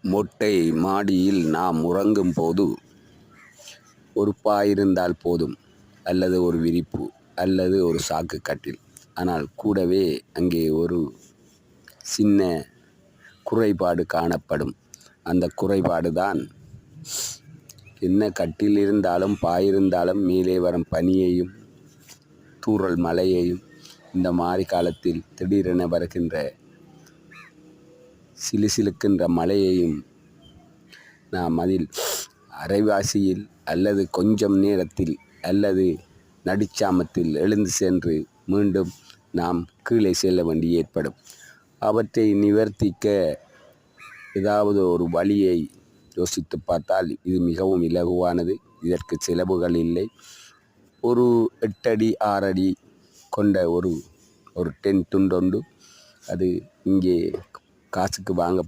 மொட்டை மாடியில் நாம் உறங்கும் போது ஒரு பாய் இருந்தால் போதும், அல்லது ஒரு விரிப்பு, அல்லது ஒரு சாக்கு கட்டில். ஆனால் கூடவே அங்கே ஒரு சின்ன குறைபாடு காணப்படும். அந்த குறைபாடு தான், என்ன கட்டில் இருந்தாலும் பாய் இருந்தாலும் மேலே வரும் பனியையும் தூறல் மழையையும், இந்த மாரி காலத்தில் திடீரென வருகின்ற சிலுசிலுக்கின்ற மழையையும் நாம் அதில் அரைவாசியில் அல்லது கொஞ்சம் நேரத்தில் அல்லது நடுச்சாமத்தில் எழுந்து சென்று மீண்டும் நாம் கீழே செல்ல வேண்டி ஏற்படும். அவற்றை நிவர்த்திக்க ஏதாவது ஒரு வழியை யோசித்து பார்த்தால் இது மிகவும் இலகுவானது. இதற்கு செலவுகள் இல்லை. ஒரு 8 அடி 6 அடி கொண்ட ஒரு டென்ட் உண்டு. அது இங்கே காசுக்கு வாங்க